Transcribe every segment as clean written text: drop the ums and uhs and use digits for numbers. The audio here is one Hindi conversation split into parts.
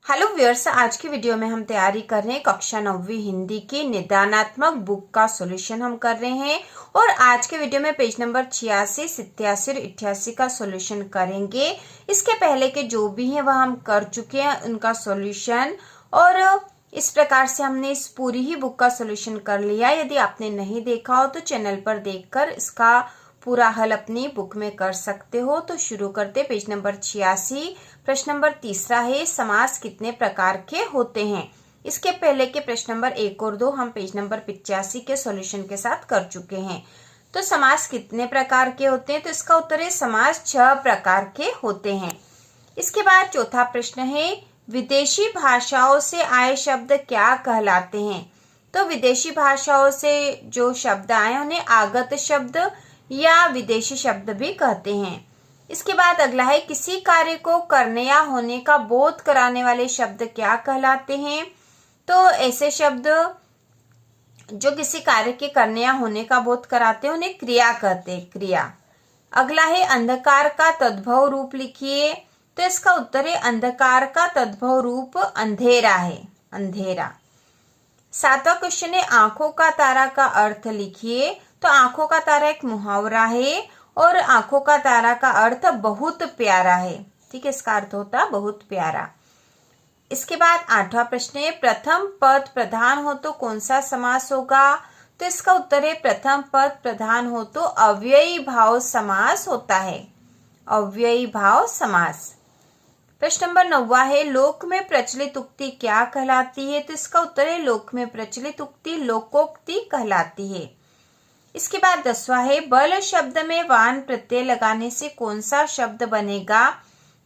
हेलो व्यूअर्स, आज की वीडियो में हम तैयारी कर रहे हैं कक्षा 9वीं हिंदी की निदानात्मक बुक का सॉल्यूशन हम कर रहे हैं। और आज के वीडियो में पेज नंबर 86, 87 और 88 का सॉल्यूशन करेंगे। इसके पहले के जो भी हैं वह हम कर चुके हैं उनका सॉल्यूशन, और इस प्रकार से हमने इस पूरी ही बुक का सॉल्यूशन कर लिया। यदि आपने नहीं देखा हो तो चैनल पर देखकर इसका पूरा हल अपनी बुक में कर सकते हो। तो शुरू करते पेज नंबर 86। प्रश्न नंबर तीसरा है, समास कितने प्रकार के होते हैं। इसके पहले के प्रश्न नंबर 1 और 2 हम पेज नंबर 85 के सॉल्यूशन के साथ कर चुके हैं। तो समास कितने प्रकार के होते हैं, तो इसका उत्तर है समास 6 प्रकार के होते हैं। इसके बाद चौथा प्रश्न है, विदेशी भाषाओं से आए शब्द क्या कहलाते हैं। तो विदेशी भाषाओं से जो शब्द आए उन्हें आगत शब्द या विदेशी शब्द भी कहते हैं। इसके बाद अगला है, किसी कार्य को करने या होने का बोध कराने वाले शब्द क्या कहलाते हैं। तो ऐसे शब्द जो किसी कार्य के करने या होने का बोध कराते हैं उन्हें क्रिया कहते हैं, क्रिया। अगला है, अंधकार का तद्भव रूप लिखिए। तो इसका उत्तर है अंधकार का तद्भव रूप अंधेरा है, अंधेरा। 7वां क्वेश्चन है, आंखों का तारा का अर्थ लिखिए। तो आंखों का तारा एक मुहावरा है और आंखों का तारा का अर्थ बहुत प्यारा है। ठीक है, इसका अर्थ होता है बहुत प्यारा। इसके बाद 8वां प्रश्न है, प्रथम पद प्रधान हो तो कौन सा समास होगा। तो इसका उत्तर है प्रथम पद प्रधान हो तो अव्ययी भाव समास होता है, अव्ययी भाव समास। प्रश्न नंबर 9वां है, लोक में प्रचलित उक्ति क्या कहलाती है। तो इसका उत्तर है लोक में प्रचलित उक्ति लोकोक्ति कहलाती है। इसके बाद 10वां है, बल शब्द में वान प्रत्यय लगाने से कौन सा शब्द बनेगा।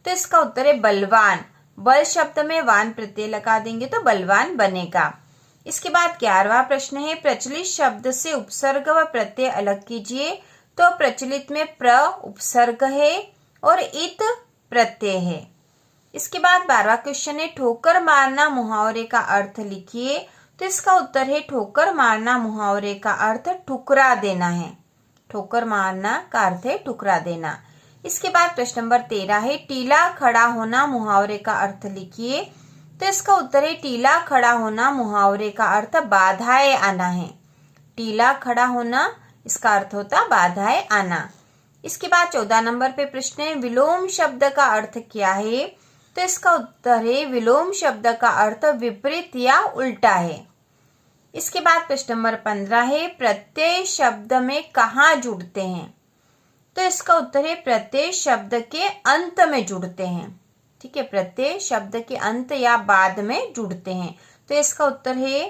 तो इसका उत्तर है बलवान। बल शब्द में वान प्रत्यय लगा देंगे तो बलवान बनेगा। इसके बाद 11वां प्रश्न है, प्रचलित शब्द से उपसर्ग व प्रत्यय अलग कीजिए। तो प्रचलित में प्र उपसर्ग है और इत प्रत्यय है। इसके बाद 12वां क्वेश्चन है, ठोकर मारना मुहावरे का अर्थ लिखिए। तो इसका उत्तर है ठोकर मारना मुहावरे का अर्थ ठुकरा देना है, ठोकर मारना का अर्थ है ठुकरा देना। इसके बाद प्रश्न नंबर 13 है, टीला खड़ा होना मुहावरे का अर्थ लिखिए। तो इसका उत्तर है टीला खड़ा होना मुहावरे का अर्थ बाधाएं आना है, टीला खड़ा होना इसका अर्थ होता बाधाएं आना। इसके बाद 14 नंबर पे प्रश्न है, विलोम शब्द का अर्थ क्या है। तो इसका उत्तर है विलोम शब्द का अर्थ विपरीत या उल्टा है। इसके बाद प्रश्न नंबर 15 है, प्रत्यय शब्द में कहाँ जुड़ते हैं। तो इसका उत्तर है प्रत्यय शब्द के अंत में जुड़ते हैं। ठीक है, प्रत्यय शब्द के अंत या बाद में जुड़ते हैं, तो इसका उत्तर है।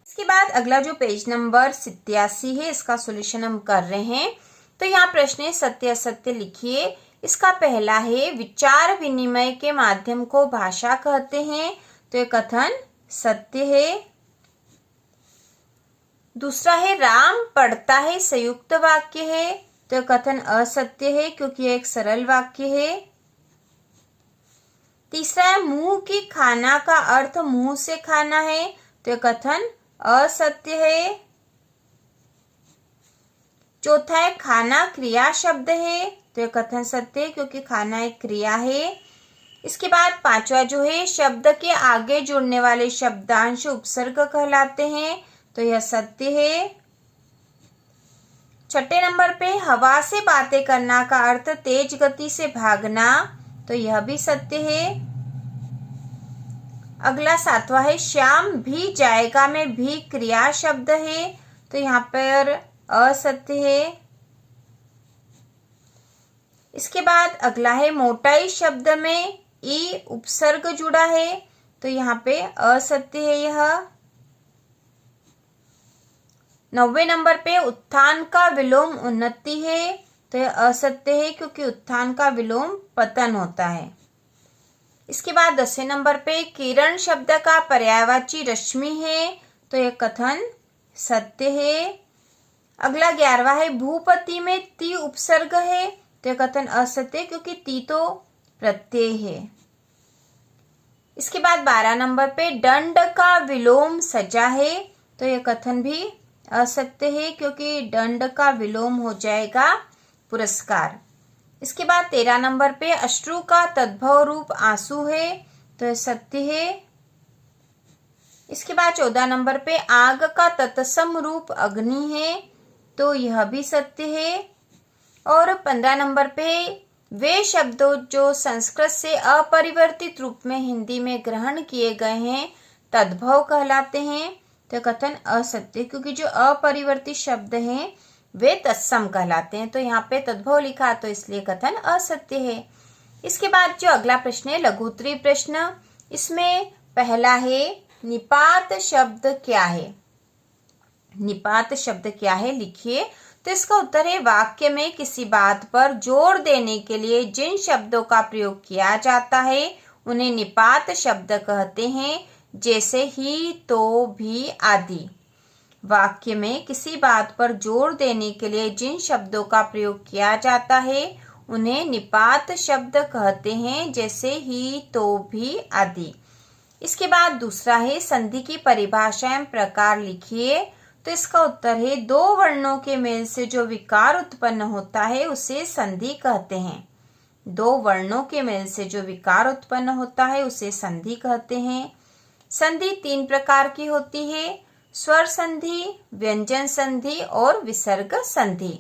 इसके बाद अगला जो पेज नंबर 87 है इसका सॉल्यूशन हम कर रहे हैं। तो यहाँ प्रश्न है, सत्य असत्य लिखिए। इसका पहला है, विचार विनिमय के माध्यम को भाषा कहते हैं। तो ये कथन सत्य है। दूसरा है, राम पढ़ता है संयुक्त वाक्य है। तो कथन असत्य है क्योंकि यह एक सरल वाक्य है। तीसरा है, मुंह की खाना का अर्थ मुंह से खाना है। तो यह कथन असत्य है। चौथा है, खाना क्रिया शब्द है। तो यह कथन सत्य है क्योंकि खाना एक क्रिया है। इसके बाद 5वां जो है, शब्द के आगे जुड़ने वाले शब्दांश उपसर्ग कहलाते हैं। तो यह सत्य है। 6ठे नंबर पे, हवा से बातें करना का अर्थ तेज गति से भागना। तो यह भी सत्य है। अगला 7वां है, श्याम भी जाएगा में भी क्रिया शब्द है। तो यहाँ पर असत्य है। इसके बाद अगला है, मोटाई शब्द में ई उपसर्ग जुड़ा है। तो यहाँ पे असत्य है यह। 9वें नंबर पे, उत्थान का विलोम उन्नति है। तो यह असत्य है क्योंकि उत्थान का विलोम पतन होता है। इसके बाद 10वें नंबर पे, किरण शब्द का पर्यायवाची रश्मि है। तो यह कथन सत्य है। अगला 11वां है, भूपति में ती उपसर्ग है। तो यह कथन असत्य क्योंकि ती तो प्रत्यय है। इसके बाद 12 नंबर पे, दंड का विलोम सजा है। तो यह कथन भी असत्य है क्योंकि दंड का विलोम हो जाएगा पुरस्कार। इसके बाद 13 नंबर पे, अश्रु का तद्भव रूप आंसू है। तो यह सत्य है। इसके बाद 14 नंबर पे आग का तत्सम रूप अग्नि है, तो यह भी सत्य है। और 15 नंबर पे वे शब्दों जो संस्कृत से अपरिवर्तित रूप में हिंदी में ग्रहण किए गए हैं तद्भव कहलाते हैं, तो कथन असत्य, क्योंकि जो अपरिवर्तित शब्द हैं वे तत्सम कहलाते हैं। तो यहाँ पे तद्भव लिखा, तो इसलिए कथन असत्य है। इसके बाद जो अगला प्रश्न है लघुत्तरी प्रश्न, इसमें पहला है निपात शब्द क्या है। निपात शब्द क्या है लिखिए। तो इसका उत्तर है वाक्य में किसी बात पर जोर देने के लिए जिन शब्दों का प्रयोग किया जाता है उन्हें निपात शब्द कहते हैं, जैसे ही, तो, भी आदि। वाक्य में किसी बात पर जोर देने के लिए जिन शब्दों का प्रयोग किया जाता है उन्हें निपात शब्द कहते हैं, जैसे ही, तो, भी आदि। इसके बाद दूसरा है संधि की परिभाषा एवं प्रकार लिखिए। तो इसका उत्तर है दो वर्णों के मेल से जो विकार उत्पन्न होता है उसे संधि कहते हैं। दो वर्णों के मेल से जो विकार उत्पन्न होता है उसे संधि कहते हैं। संधि 3 प्रकार की होती है, स्वर संधि, व्यंजन संधि और विसर्ग संधि।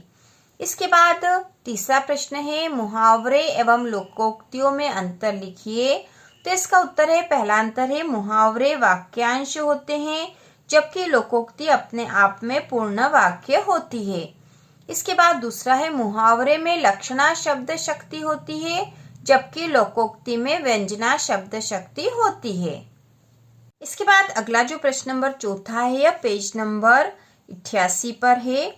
इसके बाद तीसरा प्रश्न है मुहावरे एवं लोकोक्तियों में अंतर लिखिए। तो इसका उत्तर है पहला अंतर है मुहावरे वाक्यांश होते हैं, जबकि लोकोक्ति अपने आप में पूर्ण वाक्य होती है। इसके बाद दूसरा है मुहावरे में लक्षणा शब्द शक्ति होती है, जबकि लोकोक्ति में व्यंजना शब्द शक्ति होती है। इसके बाद अगला जो प्रश्न नंबर चौथा है यह पेज नंबर 88 पर है।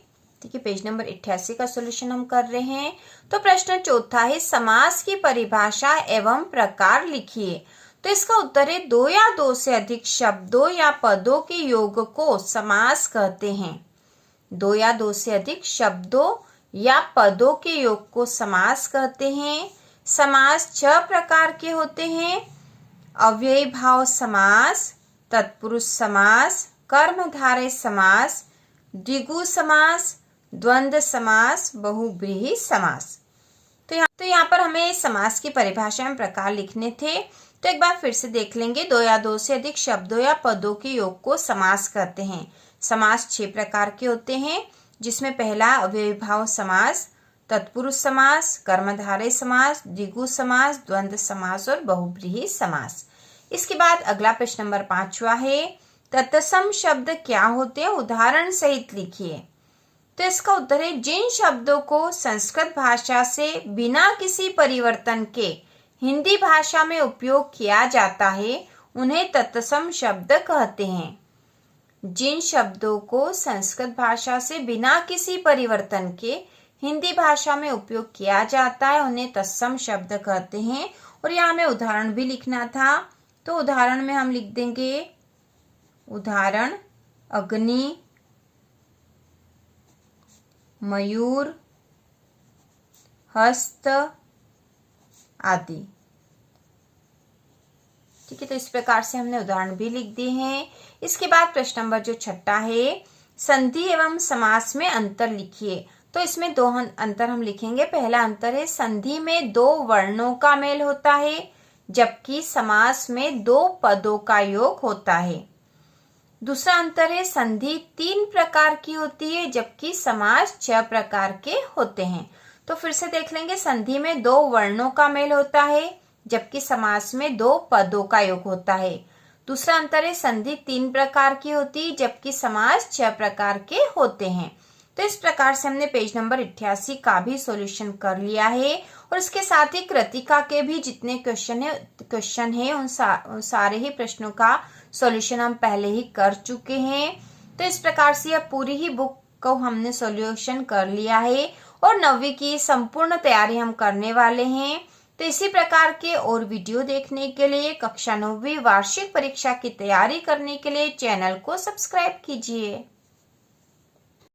ठीक है, पेज नंबर 88 का सॉल्यूशन हम कर रहे हैं। तो प्रश्न चौथा है समास की परिभाषा एवं प्रकार लिखिए। तो इसका उत्तर है दो या दो से अधिक शब्दों या पदों के योग को समास कहते हैं। दो या दो से अधिक शब्दों या पदों के योग को समास कहते हैं। समास 6 प्रकार के होते हैं, अव्ययी भाव समास, तत्पुरुष समास, कर्मधारय समास, द्विगु समास, द्वंद्व समास, बहुव्रीहि समास। तो यहाँ पर हमें समास की परिभाषा में प्रकार लिखने थे, तो एक बार फिर से देख लेंगे। दो या दो से अधिक शब्दों या पदों के योग को समास कहते हैं। समास 6 प्रकार के होते हैं, जिसमें पहला अव्ययी भाव समास, तत्पुरुष समास, कर्मधारय समास, द्विगु समास, द्वंद्व समास और बहुव्रीहि समास। इसके बाद अगला प्रश्न नंबर 5वां है तत्सम शब्द क्या होते हैं, उदाहरण सहित लिखिए। तो इसका उत्तर है जिन शब्दों को संस्कृत भाषा से बिना किसी परिवर्तन के हिंदी भाषा में उपयोग किया जाता है उन्हें तत्सम शब्द कहते हैं। जिन शब्दों को संस्कृत भाषा से बिना किसी परिवर्तन के हिंदी भाषा में उपयोग किया जाता है उन्हें तत्सम शब्द कहते हैं। और यहाँ हमें उदाहरण भी लिखना था, तो उदाहरण में हम लिख देंगे उदाहरण अग्नि, मयूर, हस्त आदि। ठीक है, तो इस प्रकार से हमने उदाहरण भी लिख दिए हैं। इसके बाद प्रश्न नंबर जो 6 है संधि एवं समास में अंतर लिखिए। तो इसमें 2 अंतर हम लिखेंगे। पहला अंतर है संधि में 2 वर्णों का मेल होता है, जबकि समास में 2 पदों का योग होता है। दूसरा अंतर है संधि 3 प्रकार की होती है, जबकि समास 6 प्रकार के होते हैं। तो फिर से देख लेंगे, संधि में 2 वर्णों का मेल होता है, जबकि समास में 2 पदों का योग होता है। दूसरा अंतर है संधि 3 प्रकार की होती है, जबकि समास 6 प्रकार के होते हैं। तो इस प्रकार से हमने पेज नंबर 88 का भी सॉल्यूशन कर लिया है, और इसके साथ ही कृतिका के भी जितने क्वेश्चन है उन सारे ही प्रश्नों का सॉल्यूशन हम पहले ही कर चुके हैं। तो इस प्रकार से यह पूरी ही बुक को हमने सॉल्यूशन कर लिया है, और 9वीं की संपूर्ण तैयारी हम करने वाले हैं। तो इसी प्रकार के और वीडियो देखने के लिए कक्षा 9वीं वार्षिक परीक्षा की तैयारी करने के लिए चैनल को सब्सक्राइब कीजिए।